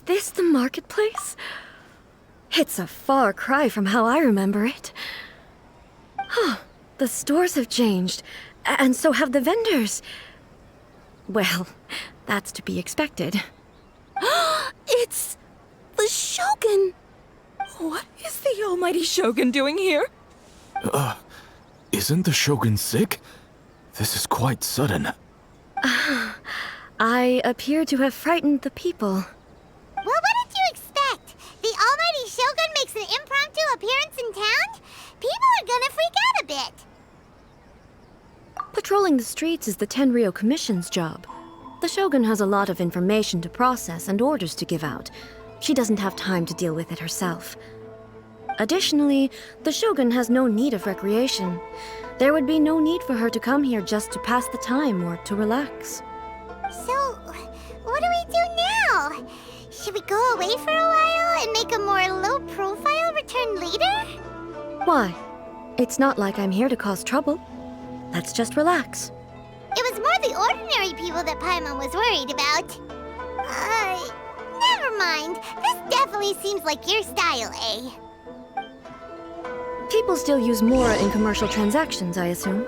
this the marketplace? It's a far cry from how I remember it. Huh, the stores have changed, and so have the vendors. Well, that's to be expected. It's the Shogun! What is the almighty Shogun doing here? Isn't the Shogun sick? This is quite sudden. I appear to have frightened the people. Well, what did you expect? The almighty Shogun makes an impromptu appearance in town? People are gonna freak out a bit. Patrolling the streets is the Tenryo Commission's job. The Shogun has a lot of information to process and orders to give out. She doesn't have time to deal with it herself. Additionally, the Shogun has no need of recreation. There would be no need for her to come here just to pass the time or to relax. So, what do we do now? Should we go away for a while and make a more low-profile return later? Why? It's not like I'm here to cause trouble. Let's just relax. It was more the ordinary people that Paimon was worried about. Never mind. This definitely seems like your style, eh? People still use Mora in commercial transactions, I assume.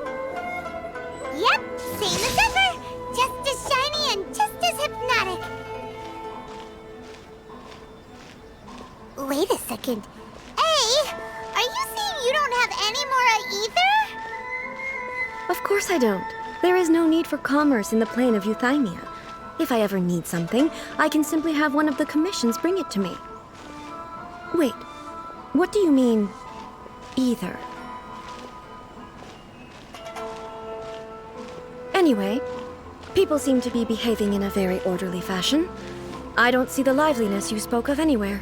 Yep, same as ever. Just as shiny and just as hypnotic. Wait a second. Hey, are you saying you don't have any Mora either? Of course I don't. There is no need for commerce in the plane of Euthymia. If I ever need something, I can simply have one of the commissions bring it to me. Wait, what do you mean, either? Anyway, people seem to be behaving in a very orderly fashion. I don't see the liveliness you spoke of anywhere.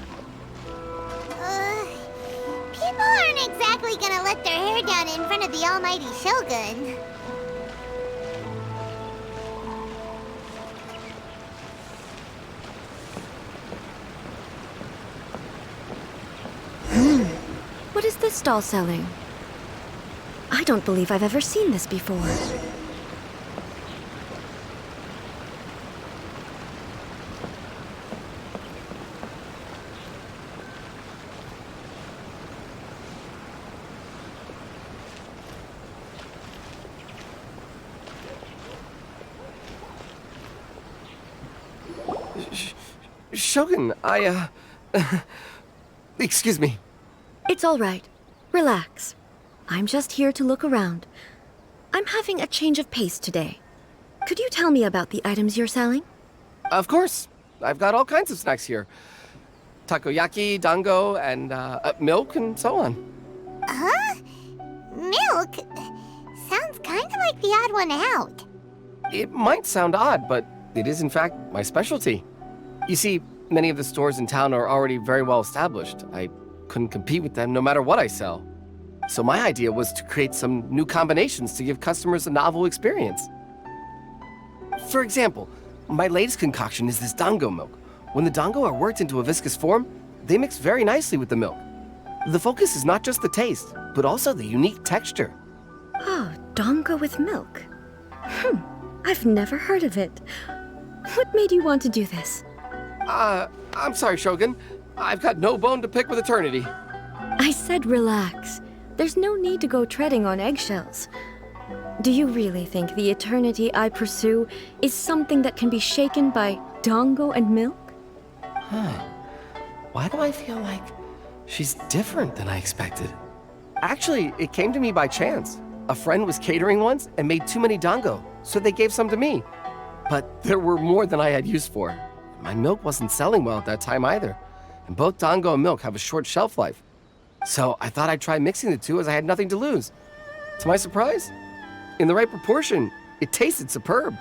People aren't exactly gonna let their hair down in front of the almighty Shogun. What is this stall selling? I don't believe I've ever seen this before. Shogun, excuse me. It's all right. Relax. I'm just here to look around. I'm having a change of pace today. Could you tell me about the items you're selling? Of course. I've got all kinds of snacks here. Takoyaki, dango, and milk, and so on. Huh? Milk? Sounds kind of like the odd one out. It might sound odd, but it is in fact my specialty. You see, many of the stores in town are already very well established. I couldn't compete with them no matter what I sell. So my idea was to create some new combinations to give customers a novel experience. For example, my latest concoction is this dango milk. When the dango are worked into a viscous form, they mix very nicely with the milk. The focus is not just the taste, but also the unique texture. Oh, dango with milk. I've never heard of it. What made you want to do this? I'm sorry, Shogun. I've got no bone to pick with eternity. I said relax. There's no need to go treading on eggshells. Do you really think the eternity I pursue is something that can be shaken by dango and milk? Why do I feel like she's different than I expected? Actually, it came to me by chance. A friend was catering once and made too many dango, so they gave some to me. But there were more than I had use for. My milk wasn't selling well at that time either. And both dango and milk have a short shelf life. So I thought I'd try mixing the two as I had nothing to lose. To my surprise, in the right proportion, it tasted superb.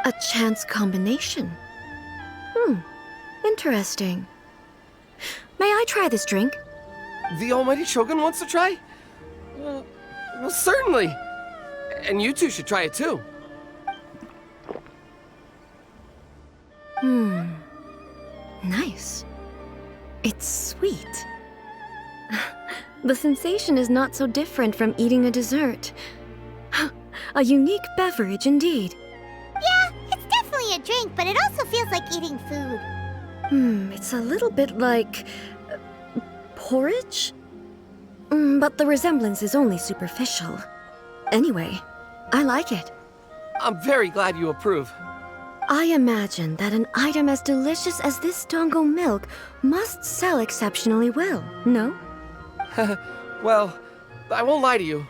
A chance combination. Interesting. May I try this drink? The almighty Shogun wants to try? Well, certainly. And you two should try it too. Nice. It's sweet. The sensation is not so different from eating a dessert. A unique beverage indeed. Yeah, it's definitely a drink, but it also feels like eating food. It's a little bit like porridge? But the resemblance is only superficial. Anyway, I like it. I'm very glad you approve. I imagine that an item as delicious as this Dongo milk must sell exceptionally well, no? Well, I won't lie to you.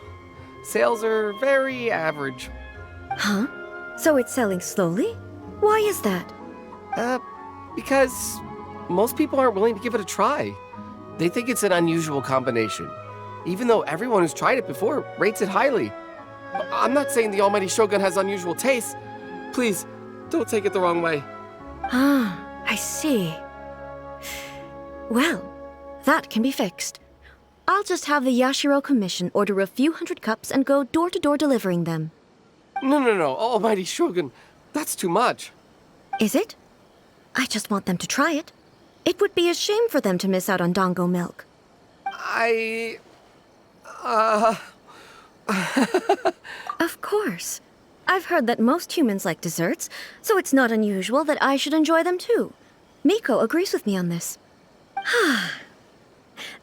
Sales are very average. Huh? So it's selling slowly? Why is that? Because most people aren't willing to give it a try. They think it's an unusual combination, even though everyone who's tried it before rates it highly. I'm not saying the Almighty Shogun has unusual tastes. Please, don't take it the wrong way. Ah, I see. Well, that can be fixed. I'll just have the Yashiro Commission order a few hundred cups and go door-to-door delivering them. No, Almighty Shogun, that's too much. Is it? I just want them to try it. It would be a shame for them to miss out on Dongo milk. Of course. I've heard that most humans like desserts, so it's not unusual that I should enjoy them too. Miko agrees with me on this.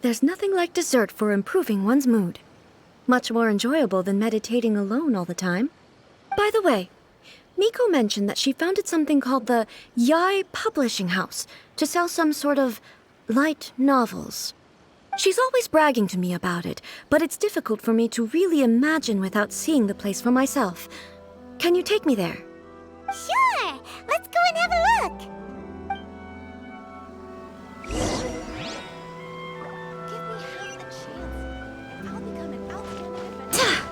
There's nothing like dessert for improving one's mood. Much more enjoyable than meditating alone all the time. By the way, Miko mentioned that she founded something called the Yai Publishing House to sell some sort of light novels. She's always bragging to me about it, but it's difficult for me to really imagine without seeing the place for myself. Can you take me there? Sure! Let's go and have a look! Give me half a chance, and I'll become an outstanding adventurer.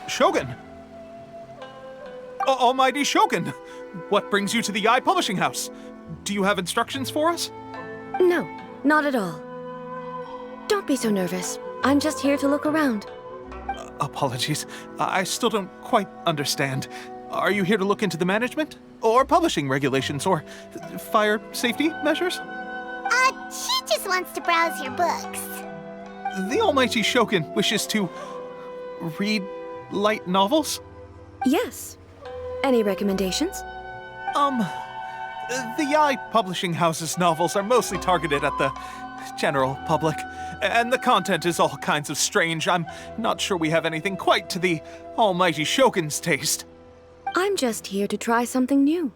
Shogun! Almighty Shogun! What brings you to the Yai Publishing House? Do you have instructions for us? No, not at all. Don't be so nervous. I'm just here to look around. Apologies. I still don't quite understand. Are you here to look into the management? Or publishing regulations? Or fire safety measures? She just wants to browse your books. The Almighty Shogun wishes to read light novels? Yes. Any recommendations? The Yai Publishing House's novels are mostly targeted at the general public, and the content is all kinds of strange. I'm not sure we have anything quite to the Almighty Shogun's taste. I'm just here to try something new.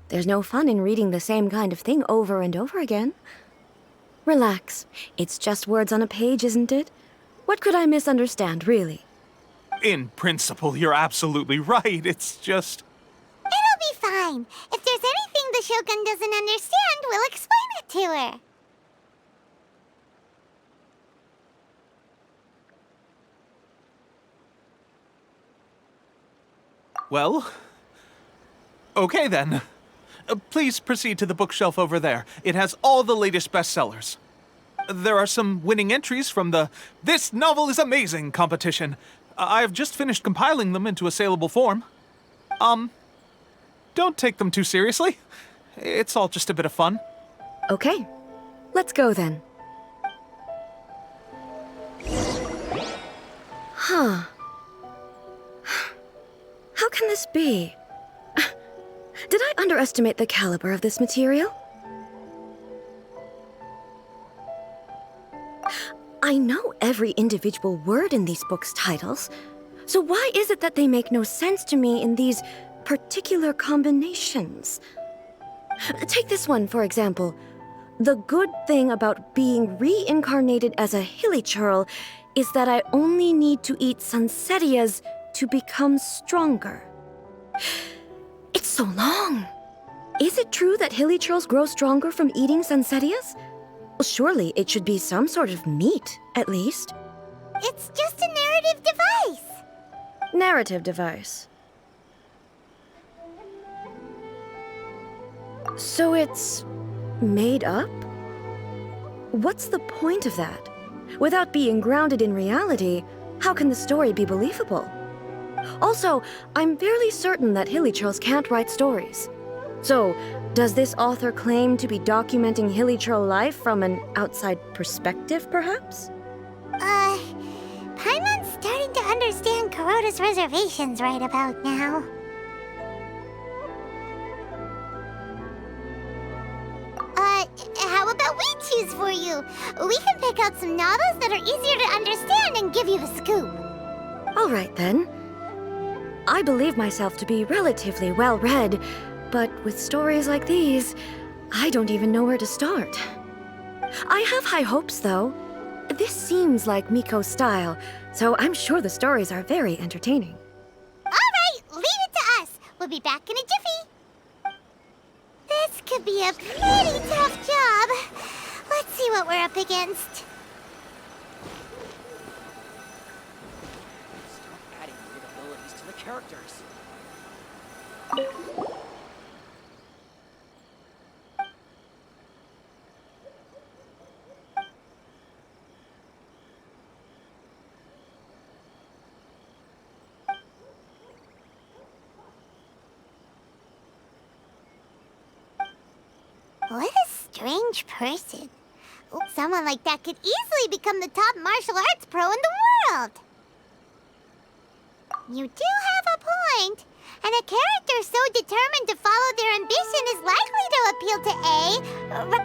There's no fun in reading the same kind of thing over and over again. Relax. It's just words on a page, isn't it? What could I misunderstand, really? In principle, you're absolutely right. It's just... It'll be fine. If there's anything the Shogun doesn't understand, we'll explain it to her. Well... Okay then. Please proceed to the bookshelf over there. It has all the latest bestsellers. There are some winning entries from the This Novel is Amazing competition. I've just finished compiling them into a saleable form. Don't take them too seriously. It's all just a bit of fun. Okay. Let's go then. Huh. How can this be? Did I underestimate the caliber of this material? I know every individual word in these books' titles, so why is it that they make no sense to me in these particular combinations? Take this one, for example. The good thing about being reincarnated as a hilly churl is that I only need to eat sunsettias to become stronger. It's so long. Is it true that hilly churls grow stronger from eating sunsettias? Well, surely it should be some sort of meat, at least. It's just a narrative device. Narrative device. So it's made up? What's the point of that? Without being grounded in reality, how can the story be believable? Also, I'm fairly certain that hilly churls can't write stories. So, Does this author claim to be documenting Hilichurl life from an outside perspective, perhaps? Paimon's starting to understand Kuroda's reservations right about now. How about we choose for you? We can pick out some novels that are easier to understand and give you the scoop. All right, then. I believe myself to be relatively well-read, but with stories like these, I don't even know where to start. I have high hopes, though. This seems like Miko's style, so I'm sure the stories are very entertaining. All right, leave it to us. We'll be back in a jiffy. This could be a pretty tough job. Let's see what we're up against. Start adding weird abilities to the characters. What a strange person. Someone like that could easily become the top martial arts pro in the world. You do have a point. And a character so determined to follow their ambition is likely to appeal to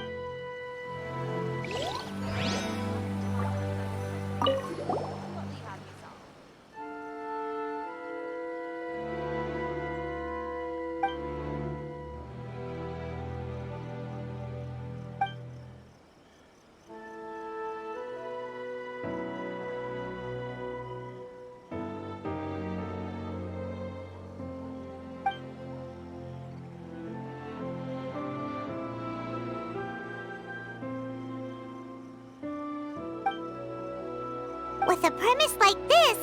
A. With a premise like this,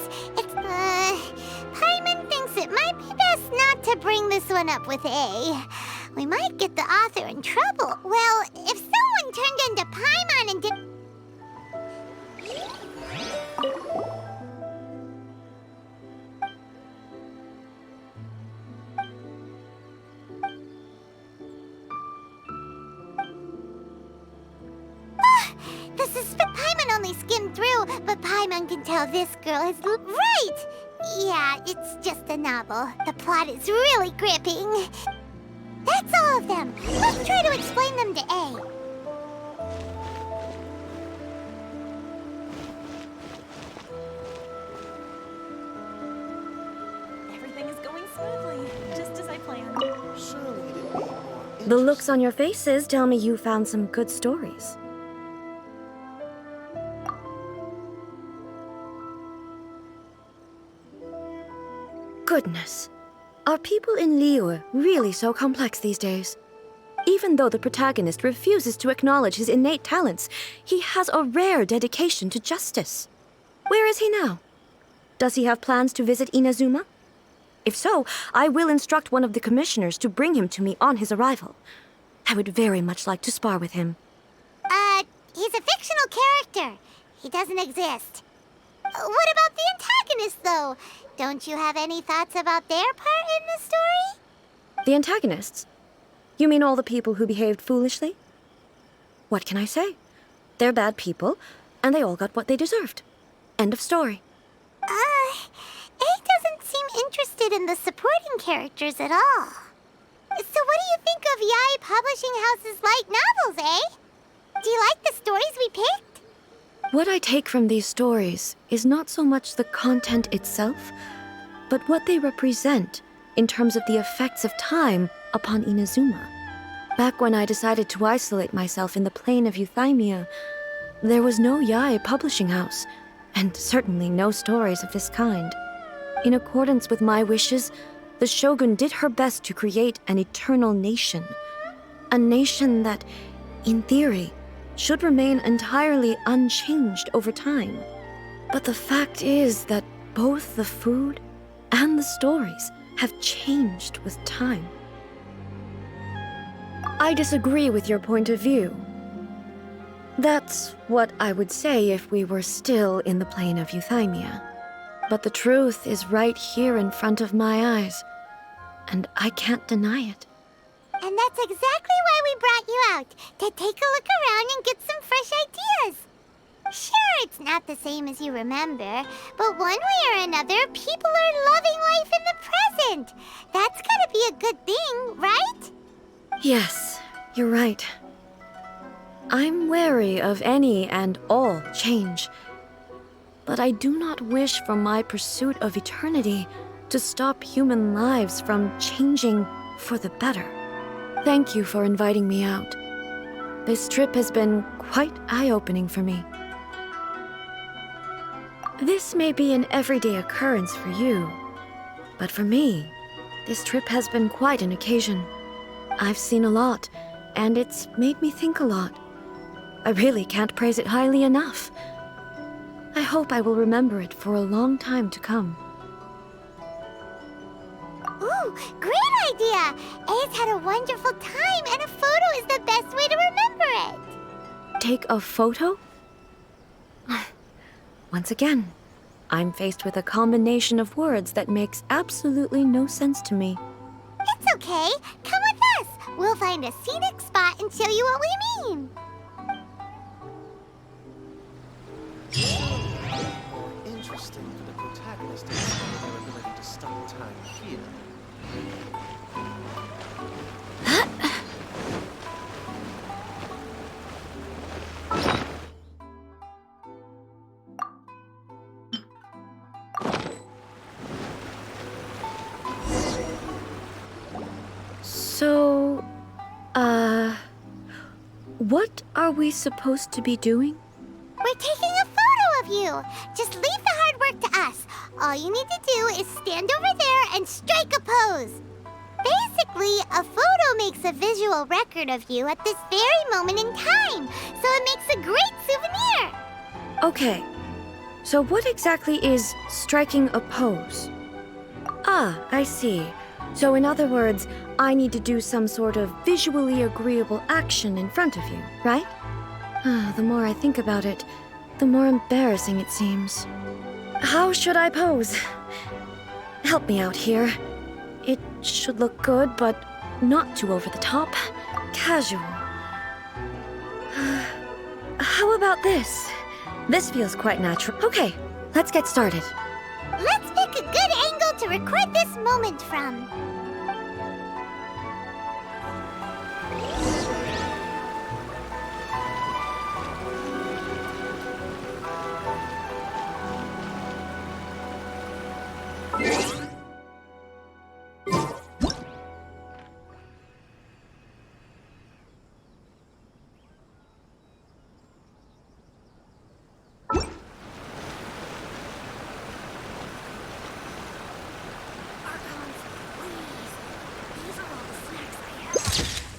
Paimon thinks it might be best not to bring this one up with A. We might get the author in trouble. Well, if someone turned into Paimon and did... The suspect Paimon only skimmed through, but Paimon can tell this girl is right! Yeah, it's just a novel. The plot is really gripping. That's all of them. Let's try to explain them to A. Everything is going smoothly, just as I planned. Surely it'd be more The looks on your faces tell me you found some good stories. Goodness. Are people in Liyue really so complex these days? Even though the protagonist refuses to acknowledge his innate talents, he has a rare dedication to justice. Where is he now? Does he have plans to visit Inazuma? If so, I will instruct one of the commissioners to bring him to me on his arrival. I would very much like to spar with him. He's a fictional character. He doesn't exist. What about the antagonist, though? Don't you have any thoughts about their part in the story? The antagonists? You mean all the people who behaved foolishly? What can I say? They're bad people, and they all got what they deserved. End of story. A doesn't seem interested in the supporting characters at all. So what do you think of Yae Publishing House's light novels, eh? Do you like the stories we picked? What I take from these stories is not so much the content itself, but what they represent in terms of the effects of time upon Inazuma. Back when I decided to isolate myself in the plain of Euthymia, there was no Yae Publishing House, and certainly no stories of this kind. In accordance with my wishes, the Shogun did her best to create an eternal nation. A nation that, in theory, should remain entirely unchanged over time. But the fact is that both the food and the stories have changed with time. I disagree with your point of view. That's what I would say if we were still in the plane of Euthymia. But the truth is right here in front of my eyes, and I can't deny it. And that's exactly why we brought you out, to take a look around and get some fresh ideas. Sure, it's not the same as you remember, but one way or another, people are loving life in the present. That's gotta be a good thing, right? Yes, you're right. I'm wary of any and all change. But I do not wish for my pursuit of eternity to stop human lives from changing for the better. Thank you for inviting me out. This trip has been quite eye-opening for me. This may be an everyday occurrence for you, but for me, this trip has been quite an occasion. I've seen a lot, and it's made me think a lot. I really can't praise it highly enough. I hope I will remember it for a long time to come. Ooh, great idea! Ace had a wonderful time, and a photo is the best way to remember it. Take a photo? Once again, I'm faced with a combination of words that makes absolutely no sense to me. It's okay. Come with us. We'll find a scenic spot and show you what we mean. More interesting for the protagonist to discover their ability to stop time here. So, what are we supposed to be doing? We're taking a photo of you. Just leave the hard work to us. All you need to do is stand over there and strike a pose. Basically, a photo makes a visual record of you at this very moment in time, so it makes a great souvenir. Okay, so what exactly is striking a pose? Ah, I see. So in other words, I need to do some sort of visually agreeable action in front of you, right? The more I think about it, the more embarrassing it seems. How should I pose? Help me out here. It should look good, but not too over the top. Casual. How about this? This feels quite natural. Okay, let's get started. Let's pick a good angle to record this moment from.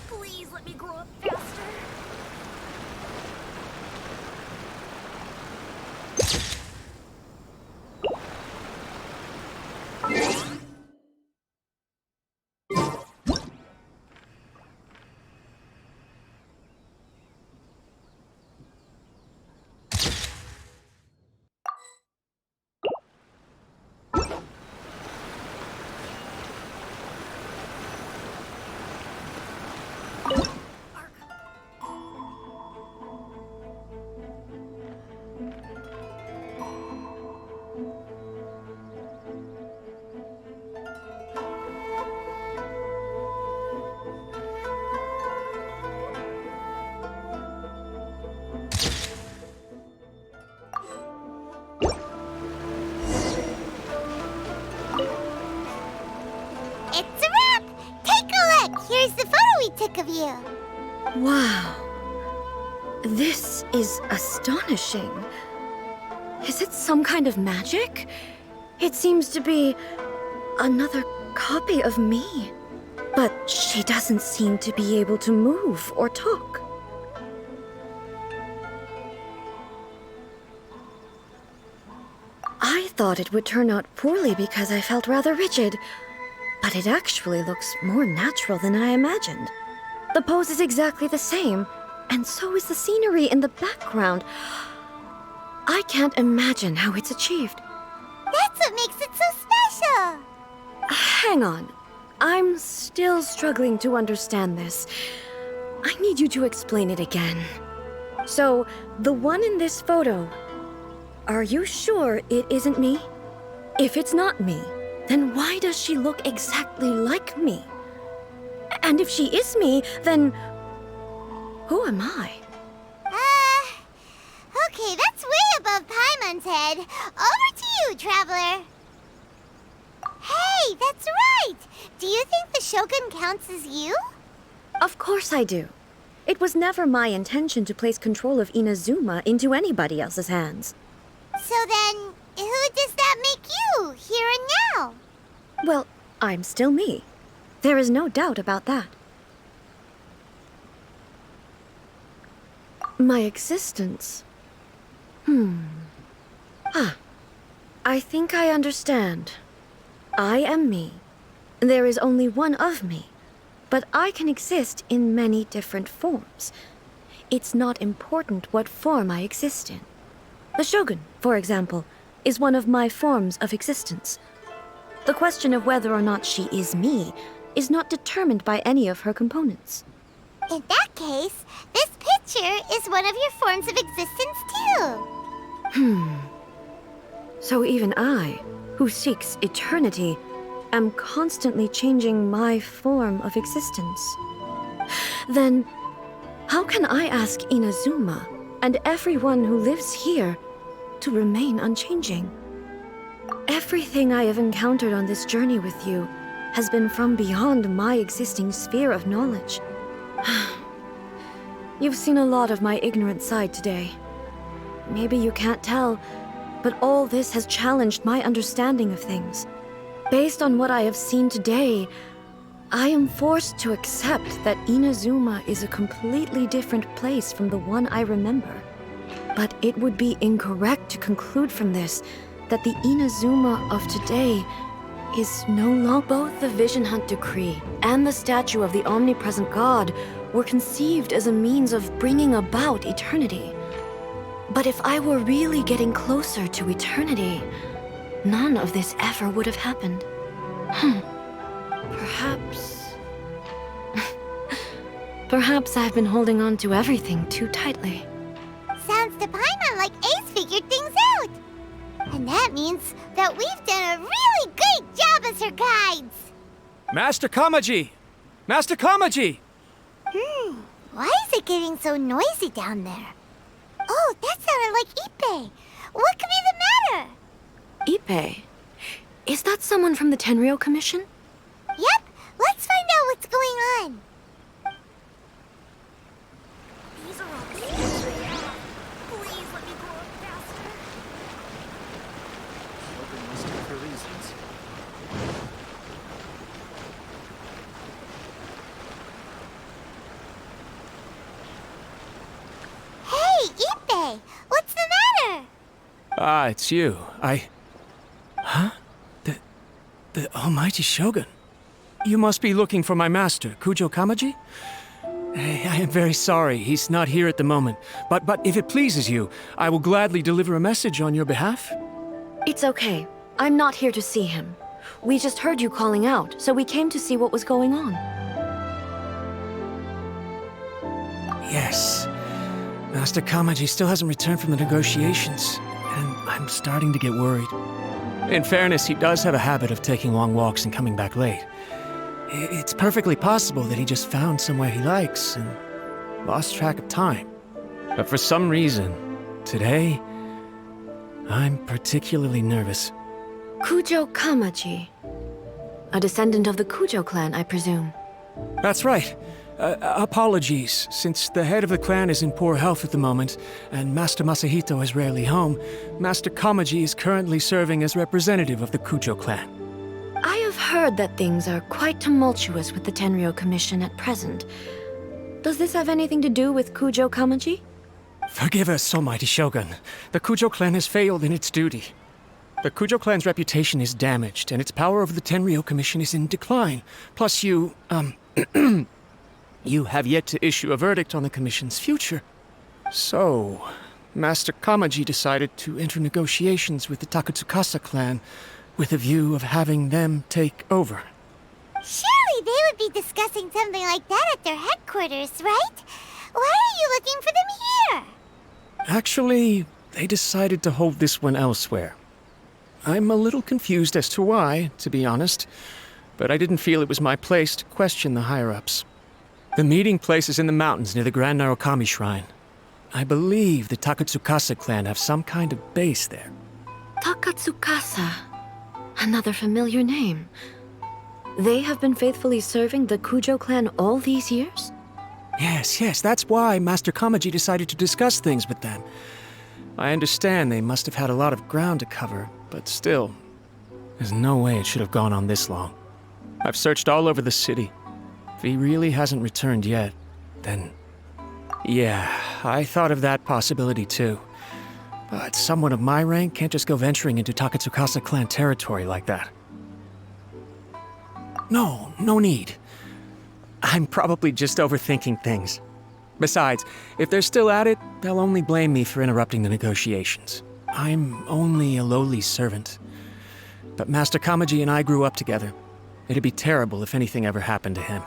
Please let me grow up faster. It's a wrap! Take a look! Here's the photo we took of you. Wow. This is astonishing. Is it some kind of magic? It seems to be another copy of me. But she doesn't seem to be able to move or talk. I thought it would turn out poorly because I felt rather rigid, but it actually looks more natural than I imagined. The pose is exactly the same, and so is the scenery in the background. I can't imagine how it's achieved. That's what makes it so special. Hang on. I'm still struggling to understand this. I need you to explain it again. So, the one in this photo, are you sure it isn't me? If it's not me, then why does she look exactly like me? And if she is me, then who am I? Okay, that's way above Paimon's head. Over to you, Traveler. Hey, that's right! Do you think the Shogun counts as you? Of course I do. It was never my intention to place control of Inazuma into anybody else's hands. So then, who does that make you, here and now? Well, I'm still me. There is no doubt about that. My existence. I think I understand. I am me. There is only one of me, but I can exist in many different forms. It's not important what form I exist in. The Shogun, for example, is one of my forms of existence. The question of whether or not she is me is not determined by any of her components. In that case, this picture is one of your forms of existence too. So even I, who seeks eternity, am constantly changing my form of existence. Then, how can I ask Inazuma and everyone who lives here to remain unchanging? Everything I have encountered on this journey with you has been from beyond my existing sphere of knowledge. You've seen a lot of my ignorant side today. Maybe you can't tell, but all this has challenged my understanding of things. Based on what I have seen today, I am forced to accept that Inazuma is a completely different place from the one I remember. But it would be incorrect to conclude from this that the Inazuma of today is no longer. Both the Vision Hunt Decree and the statue of the omnipresent God were conceived as a means of bringing about eternity. But if I were really getting closer to eternity, none of this ever would have happened. Perhaps... Perhaps I've been holding on to everything too tightly. Sounds to Paimon like Ace figured things out. And that means that we've done a really great job as her guides. Master Kamaji! Master Kamaji! Why is it getting so noisy down there? Oh, that sounded like Ippei. What could be the matter? Ippei? Is that someone from the Tenryou Commission? Yep, let's find out what's going on. These are all serious. Please let me grow up faster. Shogun must have her reasons. Hey, Ippei, what's the matter? Ah, it's you. Huh? The almighty Shogun. You must be looking for my master, Kujo Kamaji? I am very sorry, he's not here at the moment. But if it pleases you, I will gladly deliver a message on your behalf. It's okay. I'm not here to see him. We just heard you calling out, so we came to see what was going on. Yes. Master Kamaji still hasn't returned from the negotiations, and I'm starting to get worried. In fairness, he does have a habit of taking long walks and coming back late. It's perfectly possible that he just found somewhere he likes and lost track of time. But for some reason, today, I'm particularly nervous. Kujo Kamaji. A descendant of the Kujo clan, I presume. That's right. Apologies, since the head of the clan is in poor health at the moment, and Master Masahito is rarely home, Master Kamaji is currently serving as representative of the Kujo clan. I have heard that things are quite tumultuous with the Tenryou Commission at present. Does this have anything to do with Kujo Kamaji? Forgive us, almighty Shogun. The Kujo clan has failed in its duty. The Kujo clan's reputation is damaged, and its power over the Tenryou Commission is in decline. Plus you have yet to issue a verdict on the Commission's future. So, Master Kamaji decided to enter negotiations with the Takatsukasa clan with a view of having them take over. Surely they would be discussing something like that at their headquarters, right? Why are you looking for them here? Actually, they decided to hold this one elsewhere. I'm a little confused as to why, to be honest, but I didn't feel it was my place to question the higher-ups. The meeting place is in the mountains near the Grand Narukami Shrine. I believe the Takatsukasa clan have some kind of base there. Takatsukasa. Another familiar name. They have been faithfully serving the Kujo clan all these years? Yes, that's why Master Kamaji decided to discuss things with them. I understand they must have had a lot of ground to cover, but still, there's no way it should have gone on this long. I've searched all over the city. If he really hasn't returned yet, then... Yeah, I thought of that possibility too. But someone of my rank can't just go venturing into Takatsukasa clan territory like that. No need. I'm probably just overthinking things. Besides, if they're still at it, they'll only blame me for interrupting the negotiations. I'm only a lowly servant. But Master Kamaji and I grew up together. It'd be terrible if anything ever happened to him.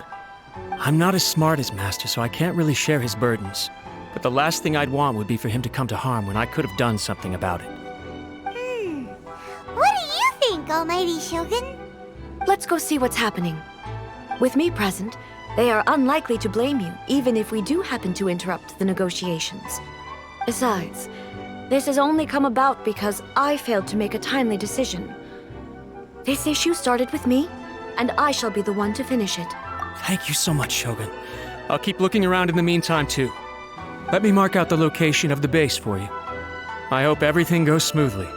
I'm not as smart as Master, so I can't really share his burdens. But the last thing I'd want would be for him to come to harm when I could have done something about it. What do you think, Almighty Shogun? Let's go see what's happening. With me present, they are unlikely to blame you, even if we do happen to interrupt the negotiations. Besides, this has only come about because I failed to make a timely decision. This issue started with me, and I shall be the one to finish it. Thank you so much, Shogun. I'll keep looking around in the meantime, too. Let me mark out the location of the base for you. I hope everything goes smoothly.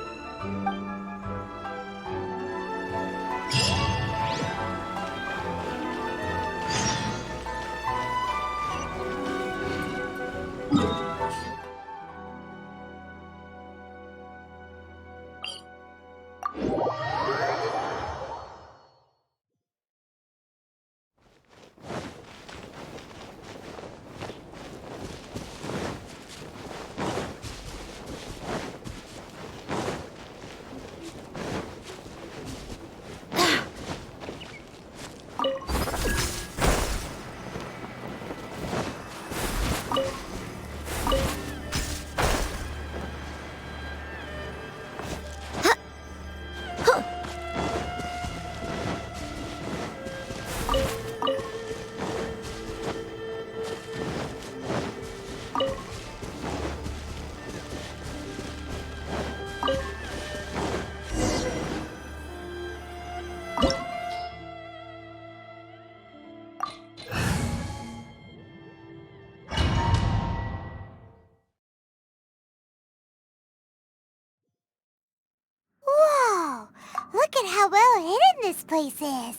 Whoa! Look at how well hidden this place is.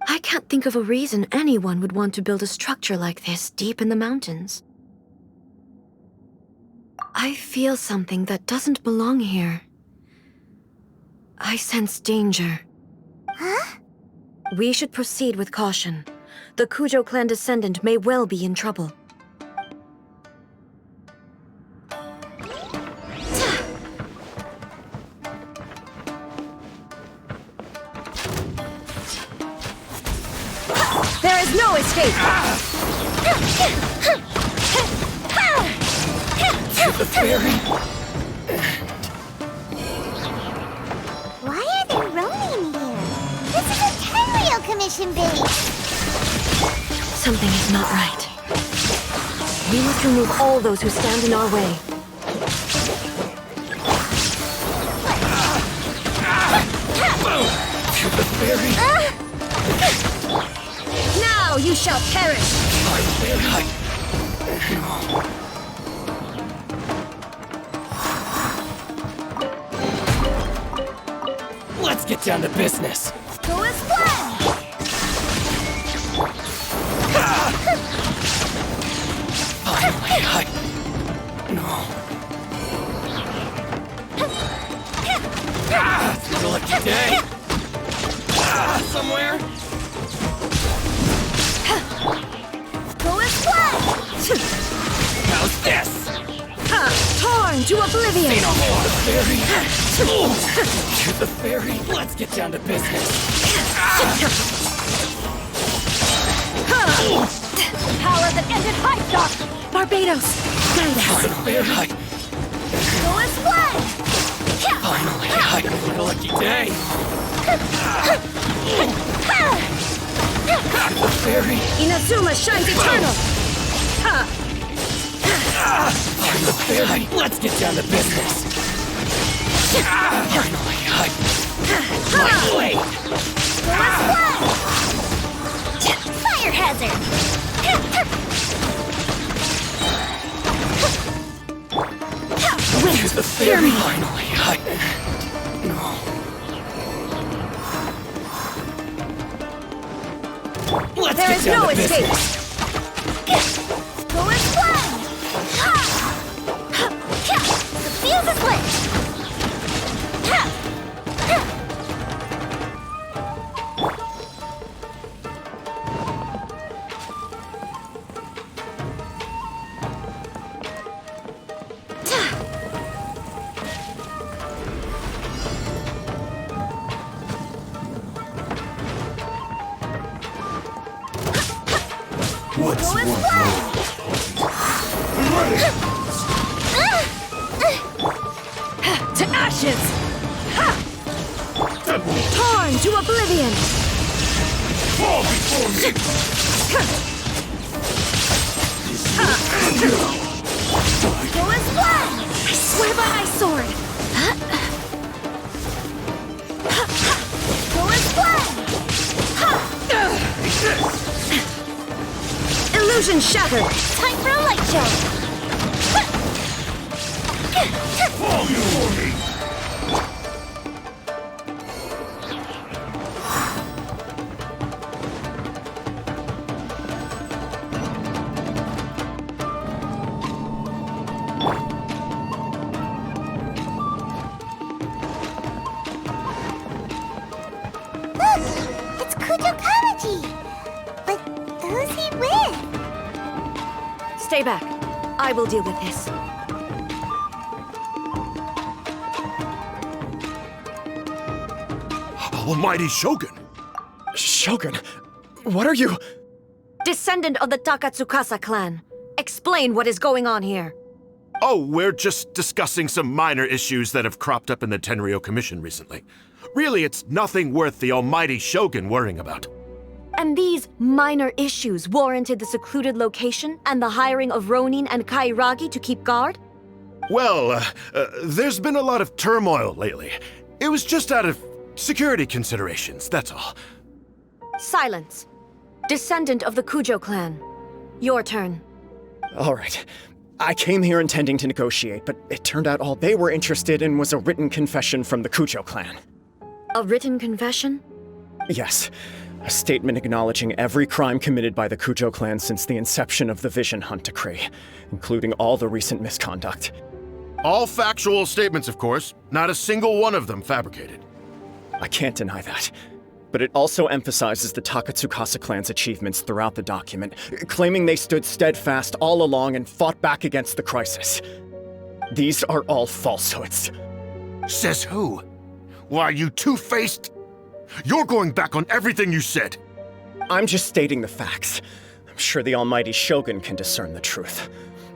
I can't think of a reason anyone would want to build a structure like this deep in the mountains. I feel something that doesn't belong here. I sense danger. Huh? We should proceed with caution. The Kujo clan descendant may well be in trouble. There is no escape! The ferry. Why are they roaming here? This is a Tenryou Commission base. Something is not right. We must remove all those who stand in our way. To the ferry. Now you shall perish! Let's get down to business. Go as planned! Finally, it's a lucky day. Somewhere. Go as planned! How's this? Torn to oblivion! To the ferry. To the ferry. Let's get down to business. Power that ended High Stock! Barbados, guide us. Finally, Go and splat! finally, what a lucky day. The fairy. Inazuma shines eternal. Finally, let's get down to business. Finally, my blade. Go and splat! Fire hazard! Here's the fairy. Finally, let's There get is down no to escape. business. Go and splat! The fuse is lit! What's Go and one To ashes! Torn to oblivion! fall before me? Go and splat! I swear by my sword! Go and splat! Illusion shattered! Time for a light show! Fall before me. Look! It's Kujo Kamaji! But who's he with? Stay back. I will deal with this. Almighty Shogun. Shogun, what are you? Descendant of the Takatsukasa clan. Explain what is going on here. Oh, we're just discussing some minor issues that have cropped up in the Tenryou Commission recently. Really, it's nothing worth the almighty Shogun worrying about. And these minor issues warranted the secluded location and the hiring of Ronin and Kairagi to keep guard? Well, there's been a lot of turmoil lately. It was just out of security considerations, that's all. Silence. Descendant of the Kujo clan. Your turn. All right. I came here intending to negotiate, but it turned out all they were interested in was a written confession from the Kujo clan. A written confession? Yes. A statement acknowledging every crime committed by the Kujo clan since the inception of the Vision Hunt Decree, including all the recent misconduct. All factual statements, of course. Not a single one of them fabricated. I can't deny that. But it also emphasizes the Takatsukasa clan's achievements throughout the document, claiming they stood steadfast all along and fought back against the crisis. These are all falsehoods. Says who? Why, you two-faced... You're going back on everything you said. I'm just stating the facts. I'm sure the almighty Shogun can discern the truth.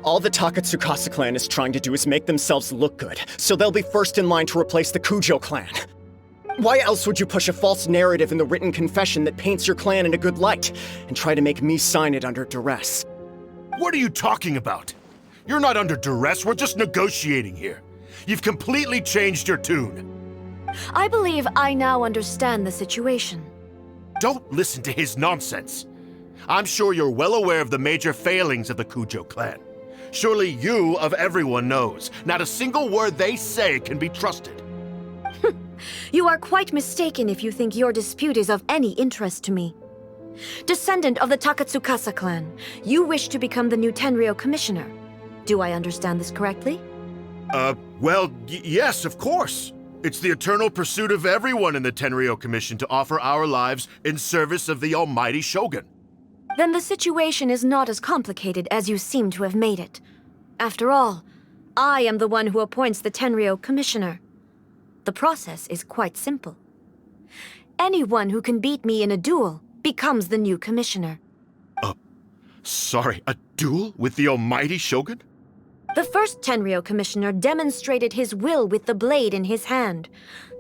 All the Takatsukasa clan is trying to do is make themselves look good, so they'll be first in line to replace the Kujo clan. Why else would you push a false narrative in the written confession that paints your clan in a good light, and try to make me sign it under duress? What are you talking about? You're not under duress, we're just negotiating here. You've completely changed your tune. I believe I now understand the situation. Don't listen to his nonsense. I'm sure you're well aware of the major failings of the Kujo clan. Surely you, of everyone, knows. Not a single word they say can be trusted. You are quite mistaken if you think your dispute is of any interest to me. Descendant of the Takatsukasa clan, you wish to become the new Tenryou commissioner. Do I understand this correctly? Well, yes, of course. It's the eternal pursuit of everyone in the Tenryou Commission to offer our lives in service of the almighty Shogun. Then the situation is not as complicated as you seem to have made it. After all, I am the one who appoints the Tenryou commissioner. The process is quite simple. Anyone who can beat me in a duel becomes the new commissioner. A Sorry, a duel with the almighty Shogun? The first Tenryo commissioner demonstrated his will with the blade in his hand.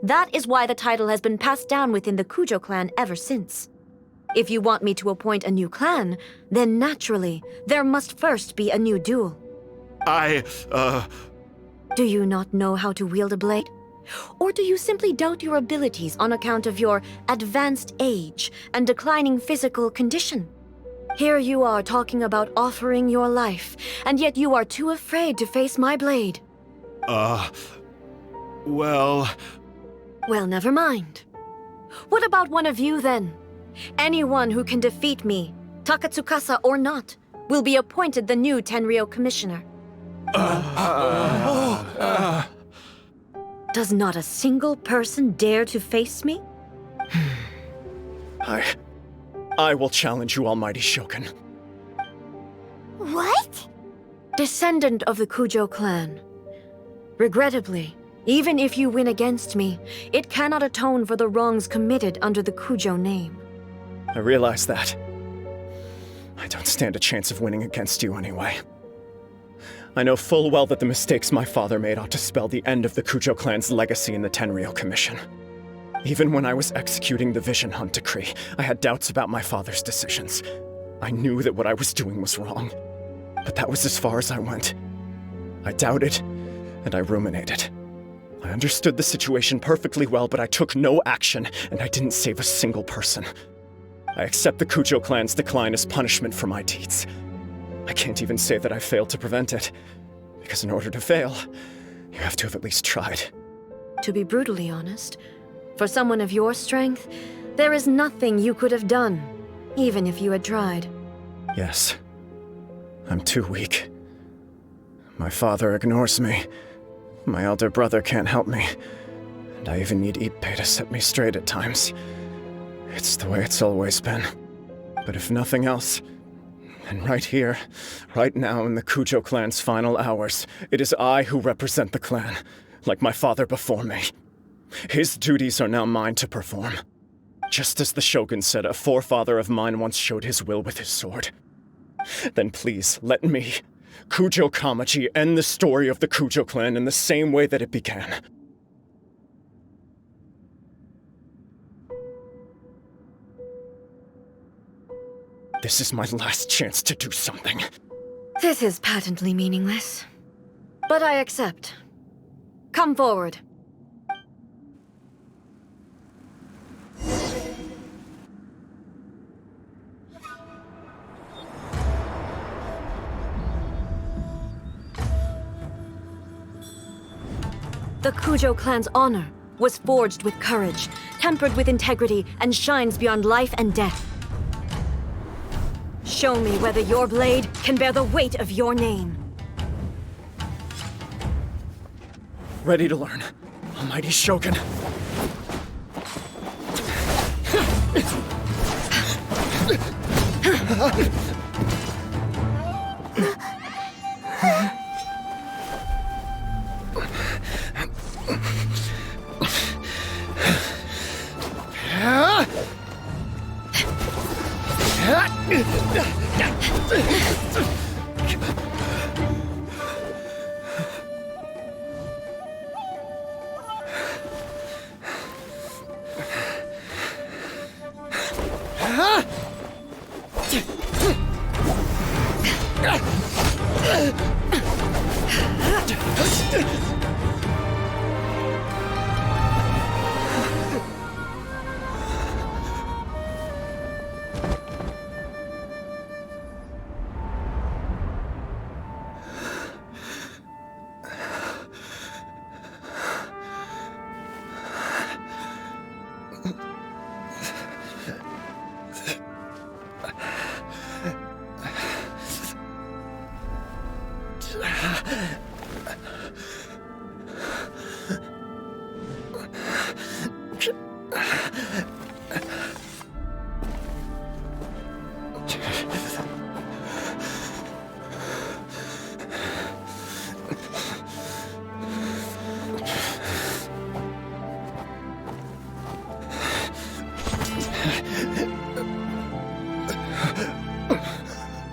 That is why the title has been passed down within the Kujo clan ever since. If you want me to appoint a new clan, then naturally, there must first be a new duel. Do you not know how to wield a blade? Or do you simply doubt your abilities on account of your advanced age and declining physical condition? Here you are talking about offering your life, and yet you are too afraid to face my blade. Well, never mind. What about one of you, then? Anyone who can defeat me, Takatsukasa or not, will be appointed the new Tenryo commissioner. Does not a single person dare to face me? I will challenge you, almighty Shogun. What? Descendant of the Kujo clan. Regrettably, even if you win against me, it cannot atone for the wrongs committed under the Kujo name. I realize that. I don't stand a chance of winning against you anyway. I know full well that the mistakes my father made ought to spell the end of the Kujo clan's legacy in the Tenryo Commission. Even when I was executing the Vision Hunt decree, I had doubts about my father's decisions. I knew that what I was doing was wrong. But that was as far as I went. I doubted, and I ruminated. I understood the situation perfectly well, but I took no action, and I didn't save a single person. I accept the Kujo clan's decline as punishment for my deeds. I can't even say that I failed to prevent it, because in order to fail, you have to have at least tried. To be brutally honest, for someone of your strength, there is nothing you could have done, even if you had tried. Yes. I'm too weak. My father ignores me. My elder brother can't help me. And I even need Ippei to set me straight at times. It's the way it's always been. But if nothing else, then right here, right now in the Kujo clan's final hours, it is I who represent the clan, like my father before me. His duties are now mine to perform. Just as the Shogun said a forefather of mine once showed his will with his sword. Then please, let me, Kujo Kamaji, end the story of the Kujo clan in the same way that it began. This is my last chance to do something. This is patently meaningless. But I accept. Come forward. The Kujo clan's honor was forged with courage, tempered with integrity, and shines beyond life and death. Show me whether your blade can bear the weight of your name. Ready to learn, almighty Shogun.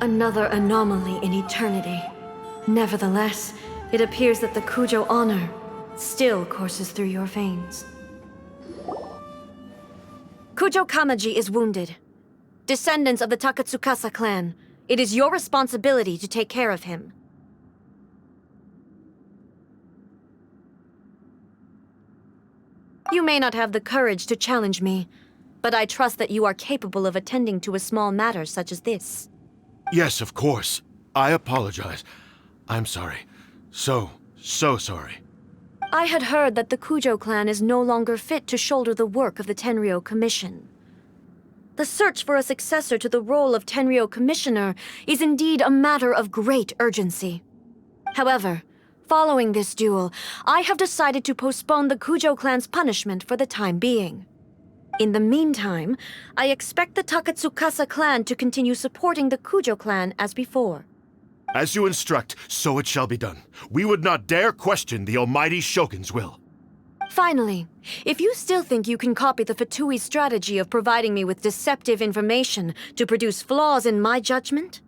Another anomaly in eternity. Nevertheless, it appears that the Kujo honor still courses through your veins. Kujo Kamaji is wounded. Descendants of the Takatsukasa clan, it is your responsibility to take care of him. You may not have the courage to challenge me, but I trust that you are capable of attending to a small matter such as this. Yes, of course. I apologize. I'm sorry. So sorry. I had heard that the Kujo clan is no longer fit to shoulder the work of the Tenryou Commission. The search for a successor to the role of Tenryou Commissioner is indeed a matter of great urgency. However, following this duel, I have decided to postpone the Kujo clan's punishment for the time being. In the meantime, I expect the Takatsukasa clan to continue supporting the Kujo clan as before. As you instruct, so it shall be done. We would not dare question the almighty Shogun's will. Finally, if you still think you can copy the Fatui's strategy of providing me with deceptive information to produce flaws in my judgment,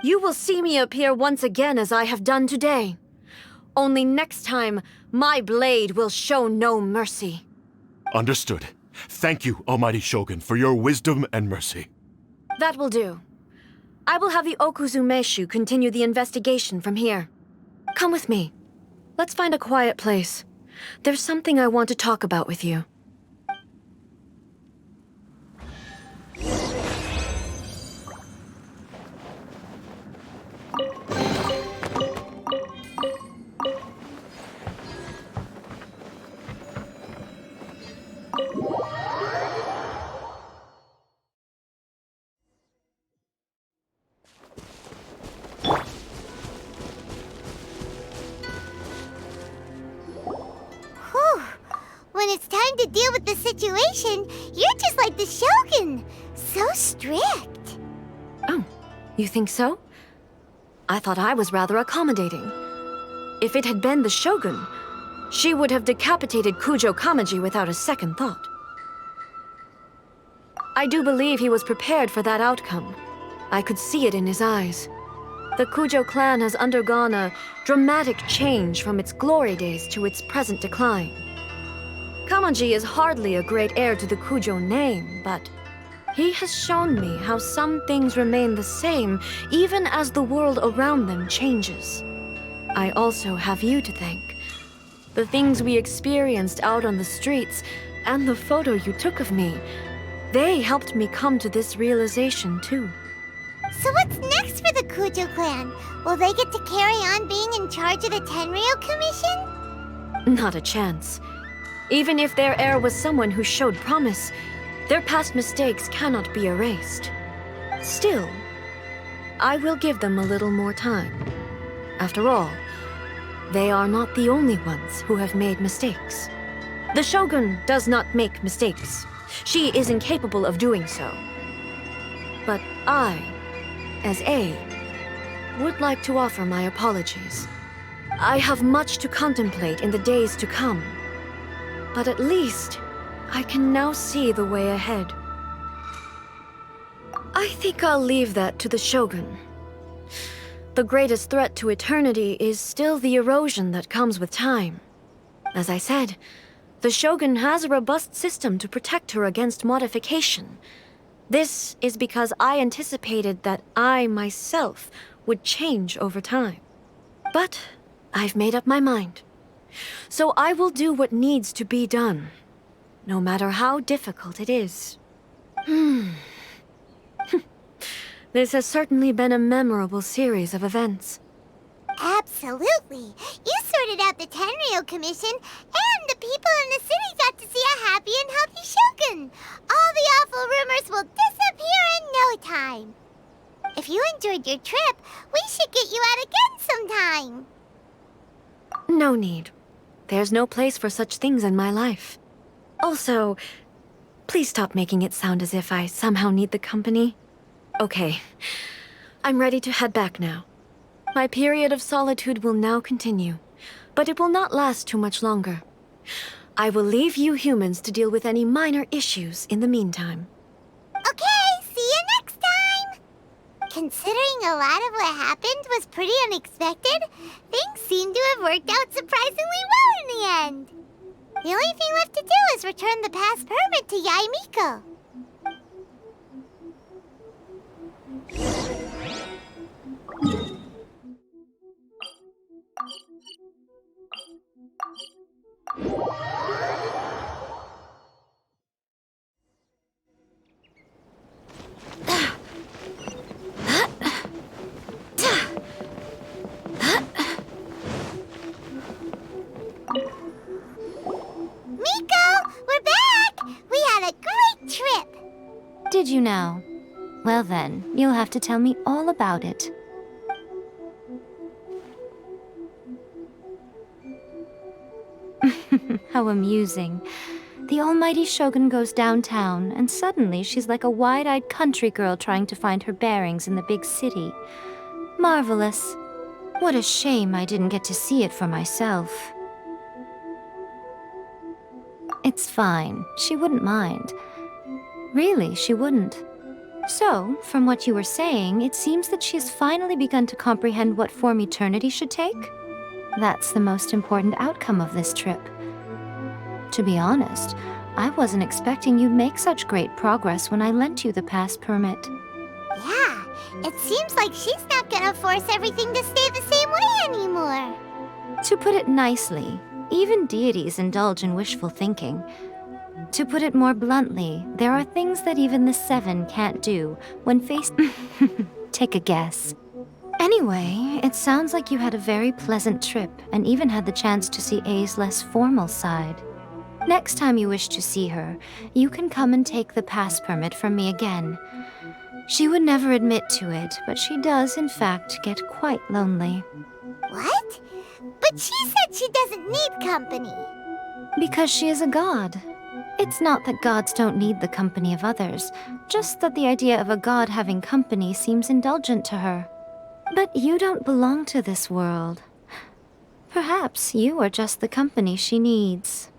you will see me appear once again as I have done today. Only next time, my blade will show no mercy. Understood. Thank you, almighty Shogun, for your wisdom and mercy. That will do. I will have the Okuzumeshu continue the investigation from here. Come with me. Let's find a quiet place. There's something I want to talk about with you. When it's time to deal with the situation, you're just like the Shogun. So strict. Oh, you think so? I thought I was rather accommodating. If it had been the Shogun, she would have decapitated Kujo Kamaji without a second thought. I do believe he was prepared for that outcome. I could see it in his eyes. The Kujo clan has undergone a dramatic change from its glory days to its present decline. Kamaji is hardly a great heir to the Kujo name, but he has shown me how some things remain the same even as the world around them changes. I also have you to thank. The things we experienced out on the streets and the photo you took of me, they helped me come to this realization too. So what's next for the Kujo clan? Will they get to carry on being in charge of the Tenryou Commission? Not a chance. Even if their heir was someone who showed promise, their past mistakes cannot be erased. Still, I will give them a little more time. After all, they are not the only ones who have made mistakes. The Shogun does not make mistakes. She is incapable of doing so. But I, as A, would like to offer my apologies. I have much to contemplate in the days to come. But at least, I can now see the way ahead. I think I'll leave that to the Shogun. The greatest threat to eternity is still the erosion that comes with time. As I said, the Shogun has a robust system to protect her against modification. This is because I anticipated that I myself would change over time. But I've made up my mind. So I will do what needs to be done, no matter how difficult it is. This has certainly been a memorable series of events. Absolutely. You sorted out the Tenryou Commission, and the people in the city got to see a happy and healthy Shogun. All the awful rumors will disappear in no time. If you enjoyed your trip, we should get you out again sometime. No need. There's no place for such things in my life. Also, please stop making it sound as if I somehow need the company. Okay, I'm ready to head back now. My period of solitude will now continue, but it will not last too much longer. I will leave you humans to deal with any minor issues in the meantime. Okay, see you next time! Considering a lot of what happened was pretty unexpected, things seem to have worked out surprisingly well in the end. The only thing left to do is return the pass permit to Yaimiko. Miko, we're back! We had a great trip! Did you now? Well then, you'll have to tell me all about it. How amusing. The almighty Shogun goes downtown, and suddenly she's like a wide-eyed country girl trying to find her bearings in the big city. Marvelous. What a shame I didn't get to see it for myself. It's fine. She wouldn't mind. Really, she wouldn't. So, from what you were saying, it seems that she has finally begun to comprehend what form eternity should take? That's the most important outcome of this trip. To be honest, I wasn't expecting you'd make such great progress when I lent you the pass permit. Yeah, it seems like she's not gonna force everything to stay the same way anymore. To put it nicely, even deities indulge in wishful thinking. To put it more bluntly, there are things that even the Seven can't do when faced... Take a guess. Anyway, it sounds like you had a very pleasant trip and even had the chance to see A's less formal side. Next time you wish to see her, you can come and take the pass permit from me again. She would never admit to it, but she does, in fact, get quite lonely. What? But she said she doesn't need company. Because she is a god. It's not that gods don't need the company of others, just that the idea of a god having company seems indulgent to her. But you don't belong to this world. Perhaps you are just the company she needs.